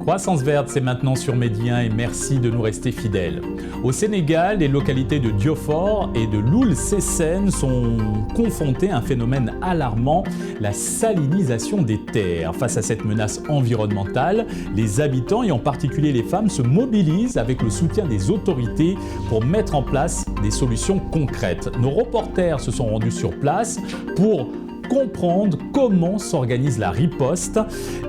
Croissance verte, c'est maintenant sur Média et merci de nous rester fidèles. Au Sénégal, les localités de Diofor et de Loul-Sessène sont confrontées à un phénomène alarmant, la salinisation des terres. Face à cette menace environnementale, les habitants et en particulier les femmes se mobilisent avec le soutien des autorités pour mettre en place des solutions concrètes. Nos reporters se sont rendus sur place pour comprendre comment s'organise la riposte.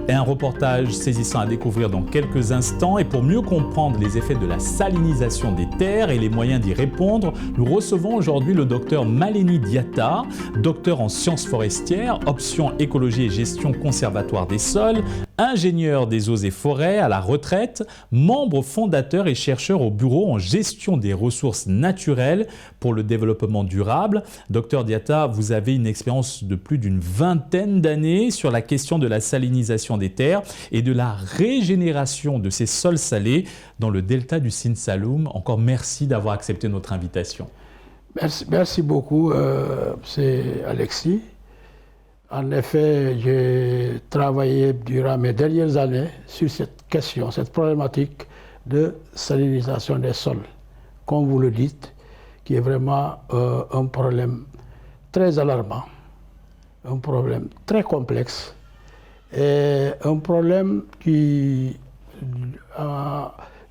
Et un reportage saisissant à découvrir dans quelques instants. Et pour mieux comprendre les effets de la salinisation des terres et les moyens d'y répondre, nous recevons aujourd'hui le docteur Maleni Diatta, docteur en sciences forestières, option écologie et gestion conservatoire des sols, ingénieur des eaux et forêts à la retraite, membre fondateur et chercheur au bureau en gestion des ressources naturelles pour le développement durable. Docteur Diatta, vous avez une expérience de plus d'une vingtaine d'années sur la question de la salinisation des terres et de la régénération de ces sols salés dans le delta du Sine Saloum. Encore merci d'avoir accepté notre invitation. Merci beaucoup, c'est Alexis. En effet, j'ai travaillé durant mes dernières années sur cette question, cette problématique de salinisation des sols, comme vous le dites, qui est vraiment un problème très alarmant, un problème très complexe et un problème qui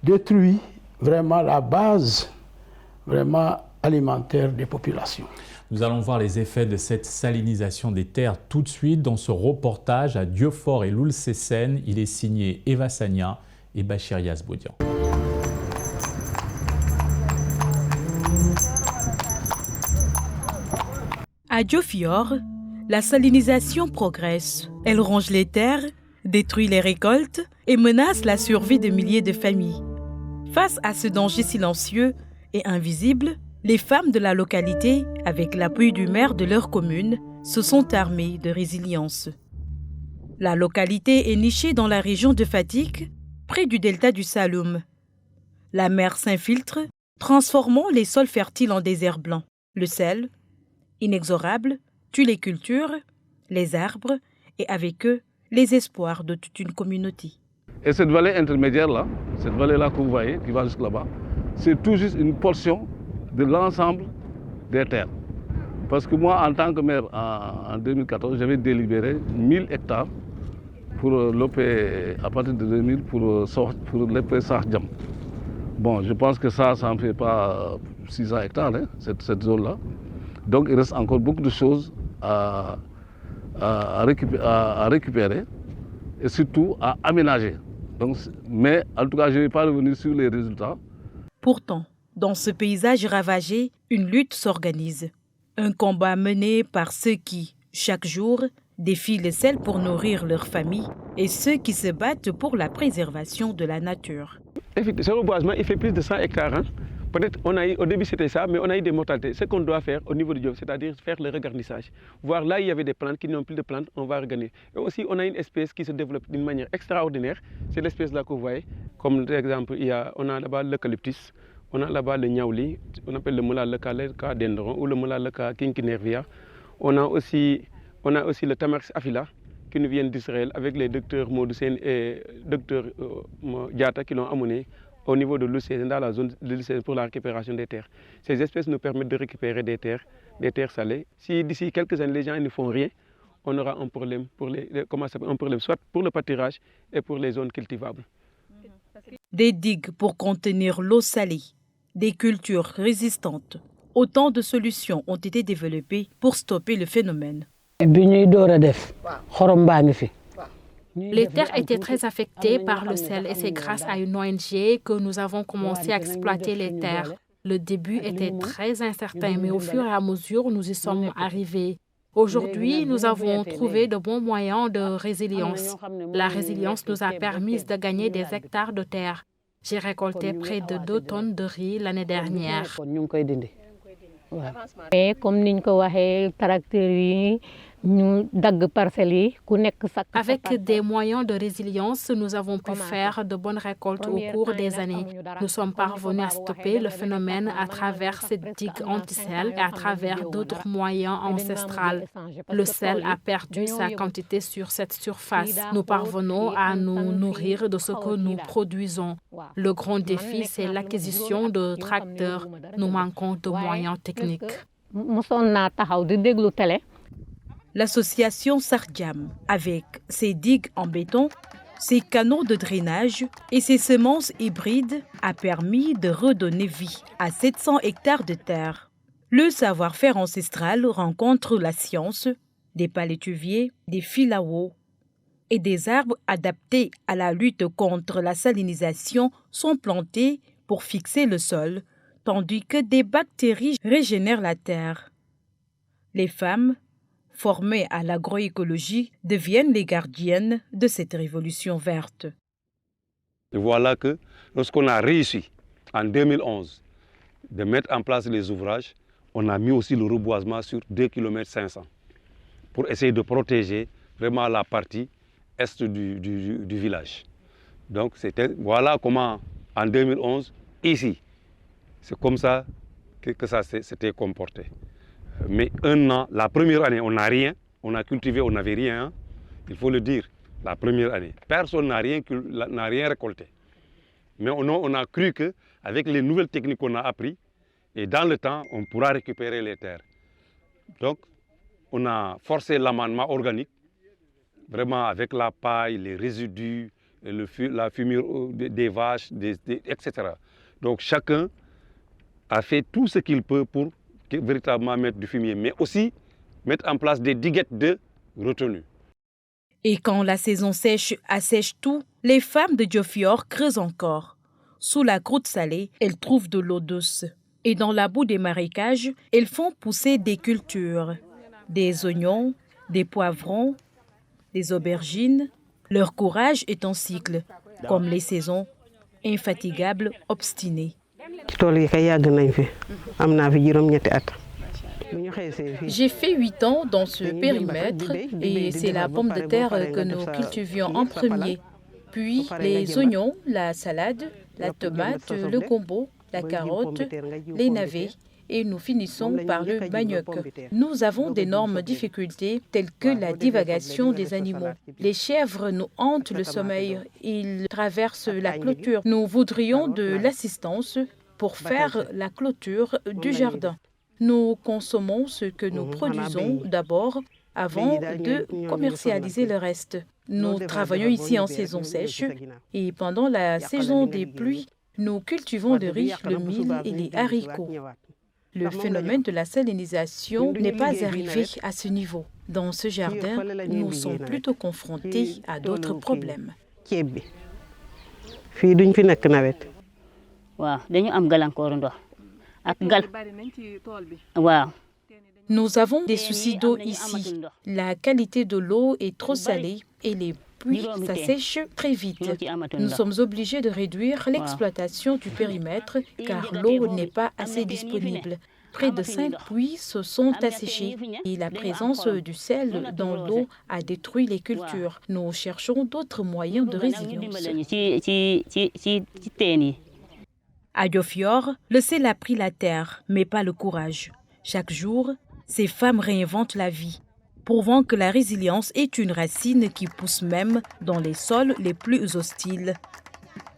détruit vraiment la base vraiment alimentaire des populations. Nous allons voir les effets de cette salinisation des terres tout de suite dans ce reportage à Diofor et Loul-Sessène. Il est signé Eva Sagna et Bachir Yazboudian. À Diofior, la salinisation progresse. Elle ronge les terres, détruit les récoltes et menace la survie de milliers de familles. Face à ce danger silencieux et invisible, les femmes de la localité, avec l'appui du maire de leur commune, se sont armées de résilience. La localité est nichée dans la région de Fatick, près du delta du Saloum. La mer s'infiltre, transformant les sols fertiles en déserts blancs. Le sel, inexorable, tue les cultures, les arbres et avec eux, les espoirs de toute une communauté. Et cette vallée intermédiaire-là, cette vallée-là que vous voyez, qui va jusque là-bas, c'est tout juste une portion de l'ensemble des terres. Parce que moi, en tant que maire, en 2014, j'avais délibéré 1000 hectares pour l'OP, à partir de 2000, pour l'OP Sahdjam. Bon, je pense que ça ne fait pas 600 hectares, hein, cette zone-là. Donc, il reste encore beaucoup de choses à récupérer et surtout à aménager. Donc, mais en tout cas, je ne vais pas revenir sur les résultats. Pourtant, dans ce paysage ravagé, une lutte s'organise. Un combat mené par ceux qui, chaque jour, défient le sel pour nourrir leur famille et ceux qui se battent pour la préservation de la nature. Ce reboisement, il fait plus de 100 hectares. Hein. Peut-être au début c'était ça, mais on a eu des mortalités. Ce qu'on doit faire au niveau du Diof, c'est-à-dire faire le regarnissage. Voir là où il y avait des plantes qui n'ont plus de plantes, on va regarder. Et aussi, on a une espèce qui se développe d'une manière extraordinaire. C'est l'espèce là que vous voyez. Comme par exemple, on a là-bas l'eucalyptus. On a là-bas le niaouli, on appelle le moula leka dendron ou le moula leka quinquinervia. On a aussi le Tamaris afila qui nous vient d'Israël avec les docteurs Modoussen et docteur Diatta qui l'ont amené au niveau de l'Ucésen, dans la zone de l'Ucésen pour la récupération des terres. Ces espèces nous permettent de récupérer des terres salées. Si d'ici quelques années les gens ne font rien, on aura un problème, soit pour le pâturage et pour les zones cultivables. Des digues pour contenir l'eau salée, des cultures résistantes. Autant de solutions ont été développées pour stopper le phénomène. Les terres étaient très affectées par le sel et c'est grâce à une ONG que nous avons commencé à exploiter les terres. Le début était très incertain, mais au fur et à mesure, nous y sommes arrivés. Aujourd'hui, nous avons trouvé de bons moyens de résilience. La résilience nous a permis de gagner des hectares de terre. J'ai récolté près de 2 tonnes de riz l'année dernière. Avec des moyens de résilience, nous avons pu faire de bonnes récoltes au cours des années. Nous sommes parvenus à stopper le phénomène à travers cette digue anti-sel et à travers d'autres moyens ancestraux. Le sel a perdu sa quantité sur cette surface. Nous parvenons à nous nourrir de ce que nous produisons. Le grand défi, c'est l'acquisition de tracteurs. Nous manquons de moyens techniques. L'association Sardiam, avec ses digues en béton, ses canaux de drainage et ses semences hybrides, a permis de redonner vie à 700 hectares de terre. Le savoir-faire ancestral rencontre la science, des palétuviers, des fils à eau et des arbres adaptés à la lutte contre la salinisation sont plantés pour fixer le sol, tandis que des bactéries régénèrent la terre. Les femmes, formées à l'agroécologie, deviennent les gardiennes de cette révolution verte. Et voilà que lorsqu'on a réussi en 2011 de mettre en place les ouvrages, on a mis aussi le reboisement sur 2,5 km pour essayer de protéger vraiment la partie est du village. Donc voilà comment en 2011, ici, c'est comme ça que ça s'était comporté. Mais un an, la première année, on n'a rien, on a cultivé, on n'avait rien, hein, il faut le dire, la première année. Personne n'a rien récolté. Mais on a cru qu'avec les nouvelles techniques qu'on a apprises, et dans le temps, on pourra récupérer les terres. Donc, on a forcé l'amendement organique, vraiment avec la paille, les résidus, la fumure des vaches, etc. Donc, chacun a fait tout ce qu'il peut pour véritablement mettre du fumier, mais aussi mettre en place des diguettes de retenue. Et quand la saison sèche assèche tout, les femmes de Diofior creusent encore. Sous la croûte salée, elles trouvent de l'eau douce. Et dans la boue des marécages, elles font pousser des cultures, des oignons, des poivrons, des aubergines. Leur courage est en cycle, comme les saisons, infatigables, obstinées. J'ai fait 8 ans dans ce périmètre et c'est la pomme de terre que nous cultivions en premier. Puis les oignons, la salade, la tomate, le gombo, la carotte, les navets et nous finissons par le manioc. Nous avons d'énormes difficultés telles que la divagation des animaux. Les chèvres nous hantent le sommeil, ils traversent la clôture. Nous voudrions de l'assistance pour faire la clôture du jardin. Nous consommons ce que nous produisons d'abord avant de commercialiser le reste. Nous travaillons ici en saison sèche et pendant la saison des pluies, nous cultivons le riz, le mil et les haricots. Le phénomène de la salinisation n'est pas arrivé à ce niveau. Dans ce jardin, nous sommes plutôt confrontés à d'autres problèmes. Nous avons des soucis d'eau ici. La qualité de l'eau est trop salée et les puits s'assèchent très vite. Nous sommes obligés de réduire l'exploitation du périmètre car l'eau n'est pas assez disponible. Près de 5 puits se sont asséchés et la présence du sel dans l'eau a détruit les cultures. Nous cherchons d'autres moyens de résilience. À Diofior, le sel a pris la terre, mais pas le courage. Chaque jour, ces femmes réinventent la vie, prouvant que la résilience est une racine qui pousse même dans les sols les plus hostiles.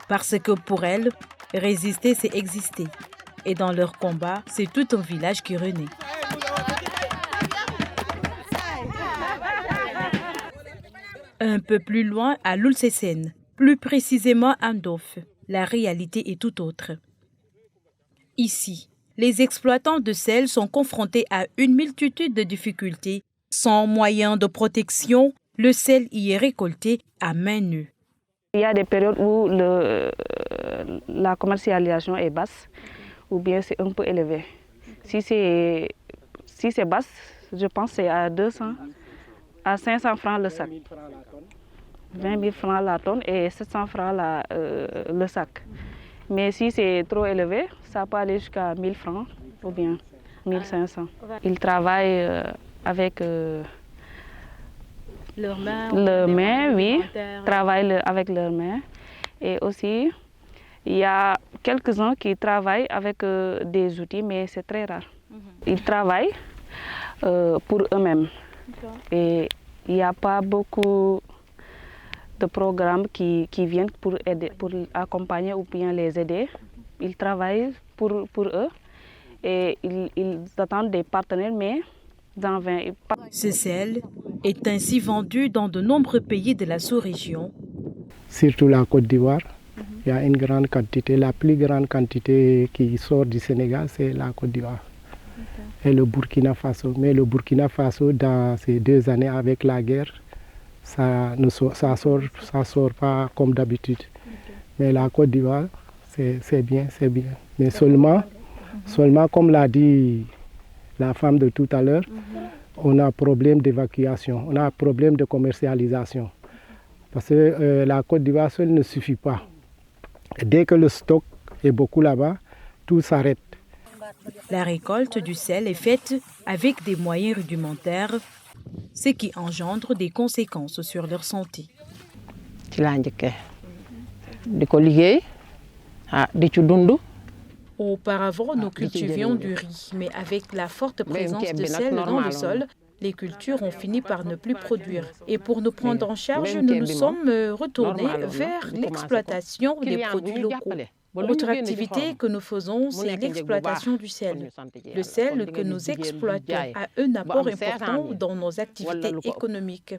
Parce que pour elles, résister, c'est exister. Et dans leur combat, c'est tout un village qui renaît. Un peu plus loin, à Loul-Sessène, plus précisément à Ndof, la réalité est tout autre. Ici, les exploitants de sel sont confrontés à une multitude de difficultés. Sans moyens de protection, le sel y est récolté à main nue. Il y a des périodes où la commercialisation est basse ou bien c'est un peu élevé. Si c'est basse, je pense que c'est à 200 à 500 francs le sac. 20 000 francs la tonne et 700 francs le sac. Mais si c'est trop élevé, ça peut aller jusqu'à 1000 francs ou bien 1500. Ils travaillent avec Leurs mains, oui, travaillent avec leurs mains. Et aussi, il y a quelques-uns qui travaillent avec des outils, mais c'est très rare. Ils travaillent pour eux-mêmes. Et il n'y a pas beaucoup de programmes qui viennent pour aider, pour accompagner ou bien les aider. Ils travaillent pour eux et ils attendent des partenaires, mais dans 20... Ce sel est ainsi vendu dans de nombreux pays de la sous-région. Surtout la Côte d'Ivoire, il y a une grande quantité. La plus grande quantité qui sort du Sénégal, c'est la Côte d'Ivoire. Et le Burkina Faso. Mais le Burkina Faso, dans ces 2 années avec la guerre, ça ne sort pas comme d'habitude. Mais la Côte d'Ivoire, c'est bien. Mais seulement, comme l'a dit la femme de tout à l'heure, on a un problème d'évacuation, on a un problème de commercialisation. Parce que la Côte d'Ivoire seule ne suffit pas. Dès que le stock est beaucoup là-bas, tout s'arrête. La récolte du sel est faite avec des moyens rudimentaires, ce qui engendre des conséquences sur leur santé. Auparavant, nous cultivions du riz, mais avec la forte présence de sel dans le sol, les cultures ont fini par ne plus produire. Et pour nous prendre en charge, nous nous sommes retournés vers l'exploitation des produits locaux. Autre activité que nous faisons, c'est l'exploitation du sel. Le sel que nous exploitons a un apport important dans nos activités économiques.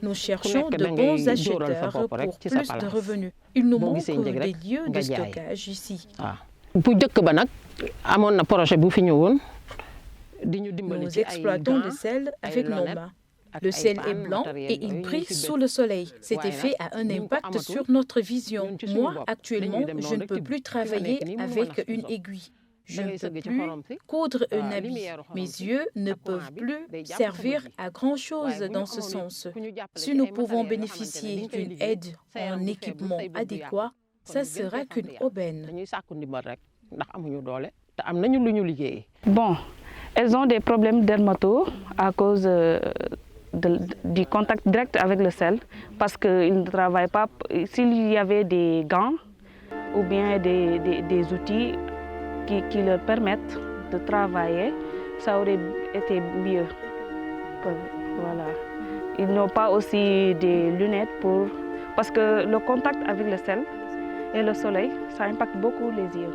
Nous cherchons de bons acheteurs pour plus de revenus. Il nous manque des lieux de stockage ici. Nous exploitons le sel avec nos mains. Le sel est blanc et il brille sous le soleil. Cet effet a un impact sur notre vision. Moi, actuellement, je ne peux plus travailler avec une aiguille. Je ne peux plus coudre un habit. Mes yeux ne peuvent plus servir à grand-chose dans ce sens. Si nous pouvons bénéficier d'une aide en équipement adéquat, ça sera qu'une aubaine. Bon, elles ont des problèmes dermatos à cause du contact direct avec le sel, parce qu'ils ne travaillent pas. S'il y avait des gants ou bien des outils qui leur permettent de travailler, ça aurait été mieux. Voilà. Ils n'ont pas aussi des lunettes parce que le contact avec le sel et le soleil, ça impacte beaucoup les yeux.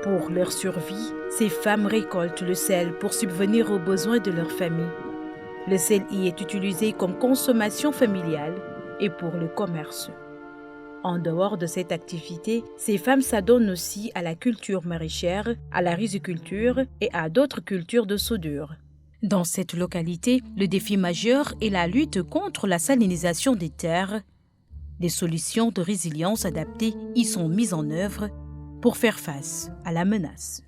Pour leur survie, ces femmes récoltent le sel pour subvenir aux besoins de leur famille. Le sel y est utilisé comme consommation familiale et pour le commerce. En dehors de cette activité, ces femmes s'adonnent aussi à la culture maraîchère, à la riziculture et à d'autres cultures de soudure. Dans cette localité, le défi majeur est la lutte contre la salinisation des terres. Des solutions de résilience adaptées y sont mises en œuvre pour faire face à la menace.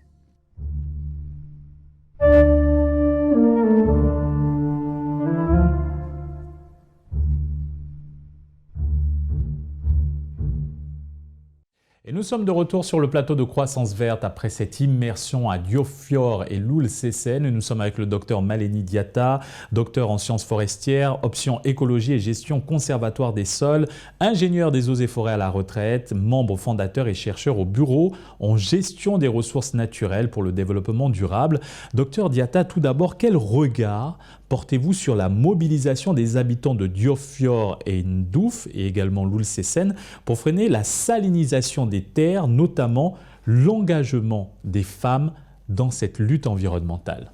Et nous sommes de retour sur le plateau de Croissance Verte après cette immersion à Diofior et Loul-Sessène. Nous sommes avec le docteur Maleni Diatta, docteur en sciences forestières, option écologie et gestion conservatoire des sols, ingénieur des eaux et forêts à la retraite, membre fondateur et chercheur au bureau en gestion des ressources naturelles pour le développement durable. Docteur Diatta, tout d'abord, quel regard portez-vous sur la mobilisation des habitants de Diofior et Ndouf et également Loul-Sessène pour freiner la salinisation des terres, notamment l'engagement des femmes dans cette lutte environnementale?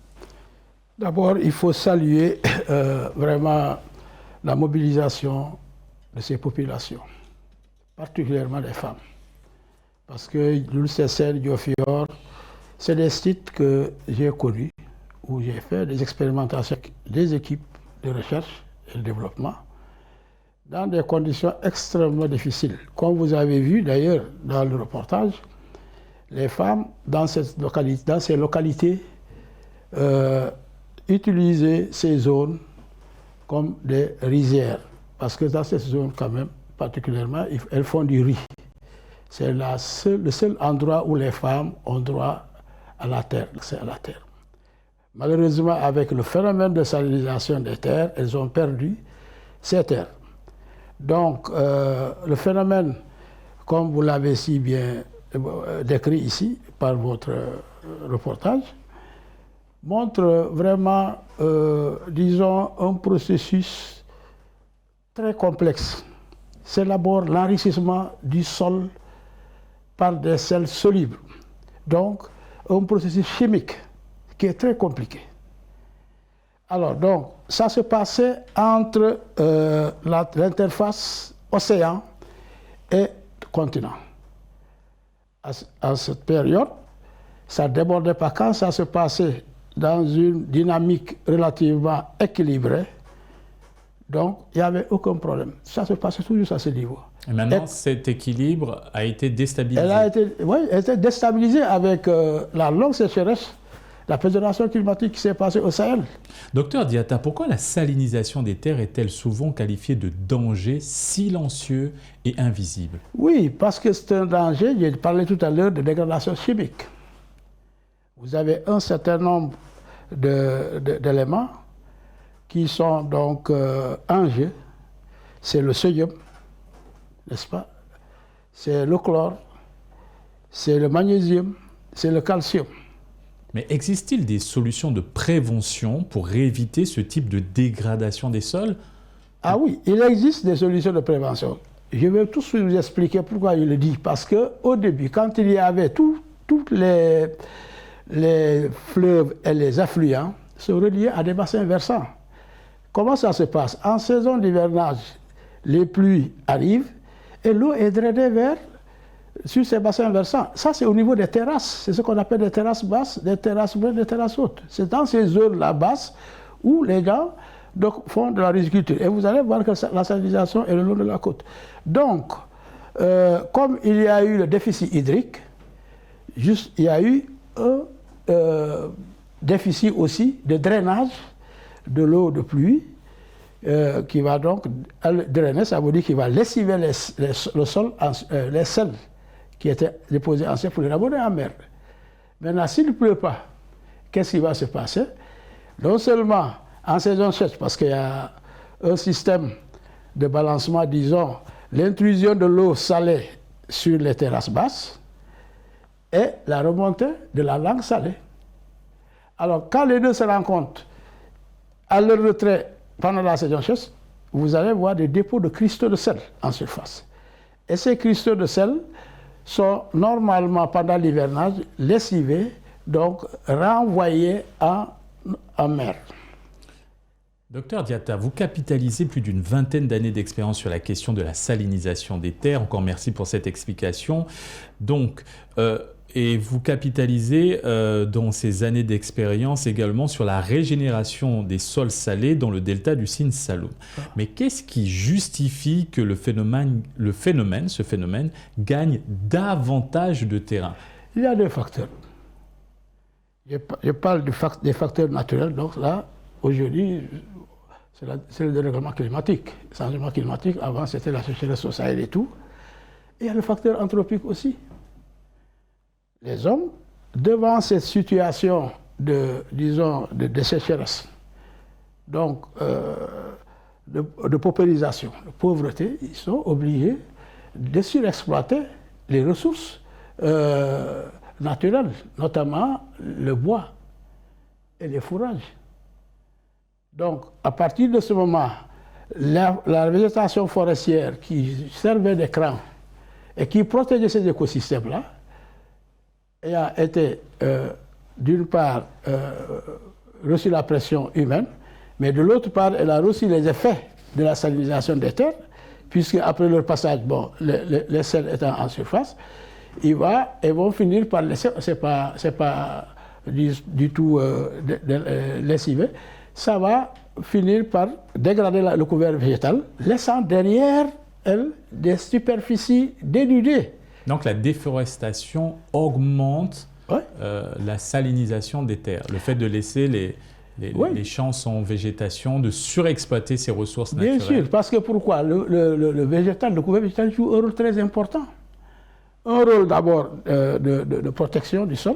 D'abord, il faut saluer vraiment la mobilisation de ces populations, particulièrement les femmes. Parce que Loul-Sessène, Diofior, c'est des sites que j'ai connus, où j'ai fait des expérimentations avec des équipes de recherche et de développement dans des conditions extrêmement difficiles. Comme vous avez vu d'ailleurs dans le reportage, les femmes dans ces localités utilisaient ces zones comme des rizières. Parce que dans ces zones quand même, particulièrement, elles font du riz. C'est le seul endroit où les femmes ont droit à la terre, l'accès à la terre. Malheureusement, avec le phénomène de salinisation des terres, elles ont perdu ces terres. Donc, le phénomène, comme vous l'avez si bien décrit ici par votre reportage, montre vraiment, disons, un processus très complexe. C'est d'abord l'enrichissement du sol par des sels solubles. Donc, un processus chimique qui est très compliqué. Alors, donc, ça se passait entre l'interface océan et continent. À cette période, ça ne débordait pas. Quand ça se passait dans une dynamique relativement équilibrée, donc il n'y avait aucun problème. Ça se passait toujours à ce niveau. Et maintenant, cet équilibre a été déstabilisé. Elle a été déstabilisée avec la longue sécheresse, la pénétration climatique qui s'est passée au Sahel. Docteur Diatta, pourquoi la salinisation des terres est-elle souvent qualifiée de danger silencieux et invisible? Oui, parce que c'est un danger, j'ai parlé tout à l'heure de dégradation chimique. Vous avez un certain nombre d'éléments qui sont donc en jeu. C'est le sodium, n'est-ce pas? C'est le chlore, c'est le magnésium, c'est le calcium. Mais existe-t-il des solutions de prévention pour éviter ce type de dégradation des sols? Ah oui, il existe des solutions de prévention. Je vais tout de suite vous expliquer pourquoi je le dis. Parce qu'au début, quand il y avait tous les fleuves et les affluents se reliaient à des bassins versants. Comment ça se passe? En saison d'hivernage, les pluies arrivent et l'eau est drainée sur ces bassins versants. Ça, c'est au niveau des terrasses. C'est ce qu'on appelle des terrasses basses, des terrasses basses, des terrasses hautes. C'est dans ces zones-là basses où les gens font de la riziculture. Et vous allez voir que la salinisation est le long de la côte. Donc, comme il y a eu le déficit hydrique, il y a eu un déficit aussi de drainage de l'eau de pluie qui va donc drainer, ça veut dire qu'il va lessiver le sol, les sels qui étaient déposés en serre pour les ramener en mer. Maintenant, s'il ne pleut pas, qu'est-ce qui va se passer? Non seulement en saison sèche, parce qu'il y a un système de balancement, disons, l'intrusion de l'eau salée sur les terrasses basses et la remontée de la langue salée. Alors, quand les deux se rencontrent, à leur retrait pendant la saison sèche, vous allez voir des dépôts de cristaux de sel en surface. Et ces cristaux de sel sont normalement, pendant l'hivernage, lessivés, donc renvoyés en mer. Docteur Diatta, vous capitalisez plus d'une vingtaine d'années d'expérience sur la question de la salinisation des terres. Encore merci pour cette explication. Donc, et vous capitalisez dans ces années d'expérience également sur la régénération des sols salés dans le delta du Sine Saloum. Mais qu'est-ce qui justifie que ce phénomène gagne davantage de terrain? Il y a deux facteurs. Je parle des facteurs naturels. Donc là, aujourd'hui, c'est le dérèglement climatique. Le changement climatique, avant, c'était la sécheresse au Sahel et tout. Et il y a le facteur anthropique aussi. Les hommes, devant cette situation de sécheresse, donc de paupérisation, de pauvreté, ils sont obligés de surexploiter les ressources naturelles, notamment le bois et les fourrages. Donc, à partir de ce moment, la végétation forestière qui servait d'écran et qui protégeait ces écosystèmes-là, a été, d'une part, reçu la pression humaine, mais de l'autre part, elle a reçu les effets de la salinisation des terres, puisque après leur passage, bon, les sels étant en surface, ils vont finir par laisser, c'est pas du tout lessivé, ça va finir par dégrader le couvert végétal, laissant derrière elle des superficies dénudées. Donc la déforestation augmente la salinisation des terres. Le fait de laisser les champs sans végétation, de surexploiter ces ressources naturelles. Bien sûr, parce que pourquoi? Le couvert végétal joue un rôle très important. Un rôle d'abord de protection du sol.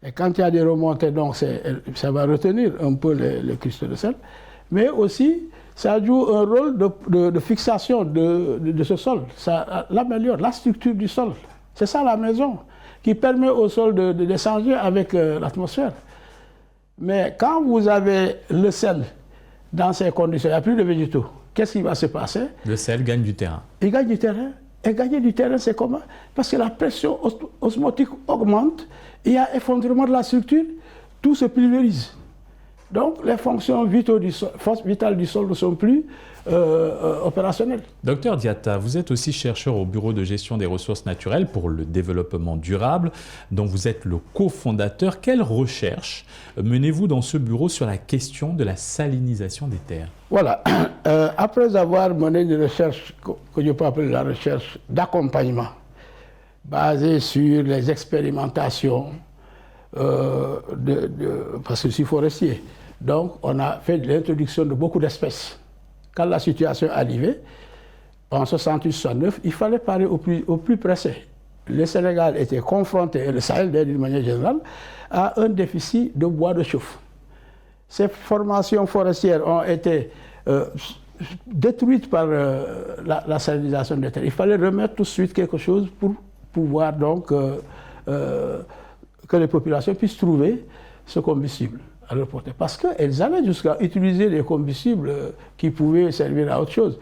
Et quand il y a des remontées, donc ça va retenir un peu les cristaux de sel. Mais aussi, ça joue un rôle de fixation de ce sol. Ça l'améliore, la structure du sol. C'est ça la maison, qui permet au sol d'échanger avec l'atmosphère. Mais quand vous avez le sel dans ces conditions, il n'y a plus de végétaux, qu'est-ce qui va se passer? Le sel gagne du terrain. Il gagne du terrain. Et gagner du terrain, c'est comment? Parce que la pression osmotique augmente, il y a effondrement de la structure, tout se pulvérise. Donc les fonctions vitales du sol ne sont plus opérationnelles. Docteur Diatta, vous êtes aussi chercheur au Bureau de gestion des ressources naturelles pour le développement durable, dont vous êtes le cofondateur. Quelle recherche menez-vous dans ce bureau sur la question de la salinisation des terres? Voilà. Après avoir mené une recherche que je peux appeler la recherche d'accompagnement, basée sur les expérimentations, parce que je suis forestier. Donc, on a fait l'introduction de beaucoup d'espèces. Quand la situation arrivait, en 68-69, il fallait parler au plus pressé. Le Sénégal était confronté, et le Sahel d'une manière générale, à un déficit de bois de chauffe. Ces formations forestières ont été détruites par la salinisation des terres. Il fallait remettre tout de suite quelque chose pour pouvoir donc que les populations puissent trouver ce combustible à leur portée. Parce qu'elles allaient jusqu'à utiliser des combustibles qui pouvaient servir à autre chose.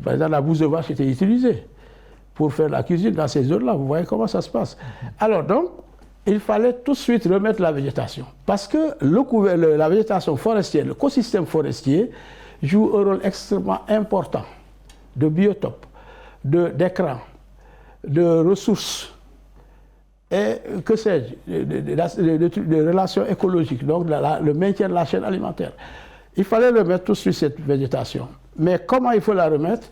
Par exemple, la bouse de vache était utilisée pour faire la cuisine dans ces zones-là. Vous voyez comment ça se passe. Alors donc, il fallait tout de suite remettre la végétation. Parce que la végétation forestière, l'écosystème forestier, joue un rôle extrêmement important de biotope, d'écran, de ressources, et que sais-je, de relations écologiques, donc le maintien de la chaîne alimentaire. Il fallait remettre tout de suite cette végétation. Mais comment il faut la remettre?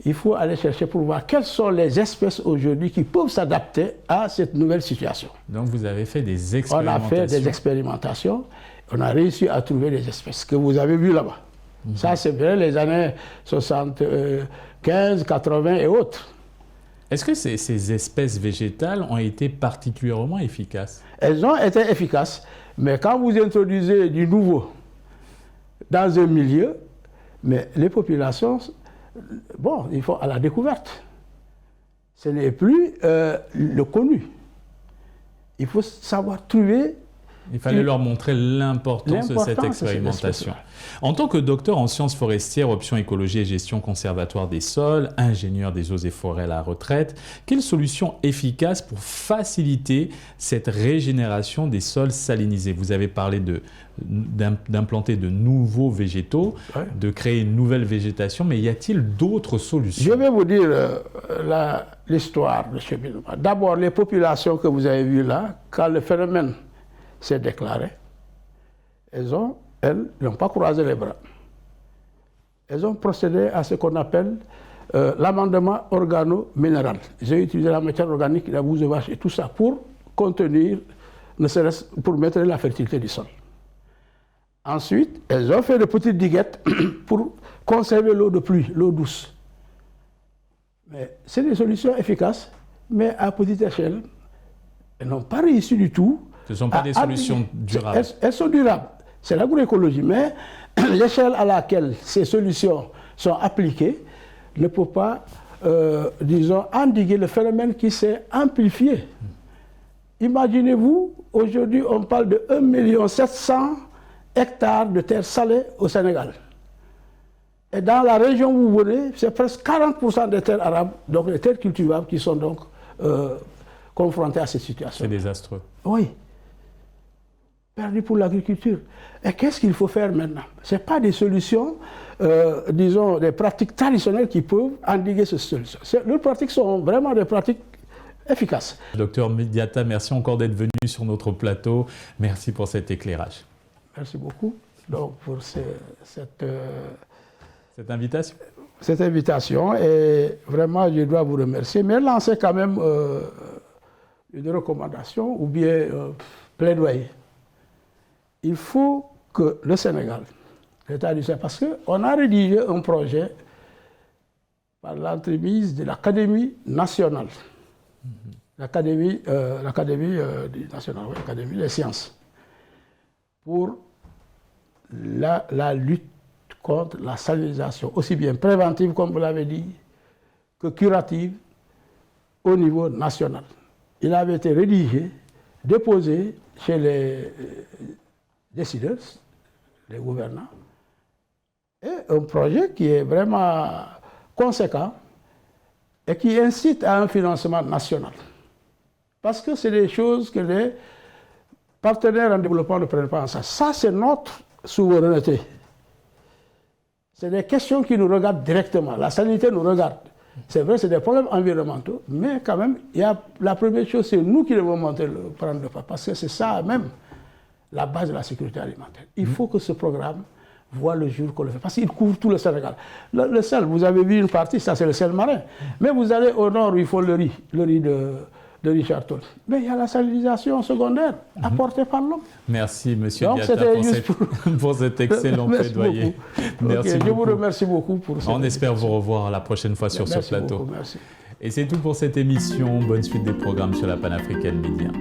Il faut aller chercher pour voir quelles sont les espèces aujourd'hui qui peuvent s'adapter à cette nouvelle situation. Donc vous avez fait des expérimentations. On a fait des expérimentations, on a réussi à trouver des espèces que vous avez vues là-bas. Ça, c'est vrai, les années 75, 80 et autres. Est-ce que ces espèces végétales ont été particulièrement efficaces? Elles ont été efficaces, mais quand vous introduisez du nouveau dans un milieu, mais les populations, bon, il faut à la découverte. Ce n'est plus le connu. Il faut savoir trouver. Il fallait leur montrer l'importance de cette expérimentation. En tant que docteur en sciences forestières, options écologie et gestion conservatoire des sols, ingénieur des eaux et forêts à la retraite, quelles solutions efficaces pour faciliter cette régénération des sols salinisés? Vous avez parlé d'implanter de nouveaux végétaux, de créer une nouvelle végétation, mais y a-t-il d'autres solutions? Je vais vous dire l'histoire de cheminement. D'abord, les populations que vous avez vues là, quand le phénomène s'est déclaré, elles n'ont pas croisé les bras. Elles ont procédé à ce qu'on appelle l'amendement organo-minéral. J'ai utilisé la matière organique, la bouse de vache et tout ça pour contenir, ne serait-ce pour mettre la fertilité du sol. Ensuite, elles ont fait de petites diguettes pour conserver l'eau de pluie, l'eau douce. Mais c'est des solutions efficaces, mais à petite échelle. Elles n'ont pas réussi du tout. Ce ne sont pas des solutions durables. Elles sont durables. C'est l'agroécologie. Mais l'échelle à laquelle ces solutions sont appliquées ne peut pas, disons, endiguer le phénomène qui s'est amplifié. Imaginez-vous, aujourd'hui, on parle de 1 700 000 hectares de terres salées au Sénégal. Et dans la région où vous venez, c'est presque 40% des terres arables, donc les terres cultivables, qui sont donc confrontées à cette situation. C'est désastreux. Oui. Perdu pour l'agriculture. Et qu'est-ce qu'il faut faire maintenant? Ce n'est pas des solutions, disons, des pratiques traditionnelles qui peuvent endiguer ces solutions. Les pratiques sont vraiment des pratiques efficaces. Docteur Diatta, merci encore d'être venu sur notre plateau. Merci pour cet éclairage. Merci beaucoup donc, pour cette invitation. Cette invitation. Et vraiment, je dois vous remercier. Mais lancer quand même une recommandation ou bien plaidoyer. Il faut que le Sénégal, l'État du Sénégal, parce qu'on a rédigé un projet par l'entremise de l'Académie nationale, l'Académie nationale, oui, l'Académie des sciences, pour la lutte contre la salinisation, aussi bien préventive, comme vous l'avez dit, que curative au niveau national. Il avait été rédigé, déposé chez les décideurs, les gouvernants, et un projet qui est vraiment conséquent et qui incite à un financement national. Parce que c'est des choses que les partenaires en développement ne prennent pas en charge. Ça, c'est notre souveraineté. C'est des questions qui nous regardent directement. La sanité nous regarde. C'est vrai, c'est des problèmes environnementaux, mais quand même, la première chose, c'est nous qui devons prendre le pas, parce que c'est ça même la base de la sécurité alimentaire. Il faut que ce programme voit le jour qu'on le fait, parce qu'il couvre tout le Sénégal. Le sel, vous avez vu une partie, ça c'est le sel marin, mais vous allez au nord où il faut le riz de Richard Toll. Mais il y a la salinisation secondaire apportée par l'homme. Merci, monsieur Donc, Diatta, pour cet excellent plaidoyer. Merci beaucoup. Je vous remercie beaucoup pour ça. On espère vous revoir la prochaine fois sur ce plateau. Beaucoup, merci. Et c'est tout pour cette émission. Bonne suite des programmes sur la Panafricaine Média.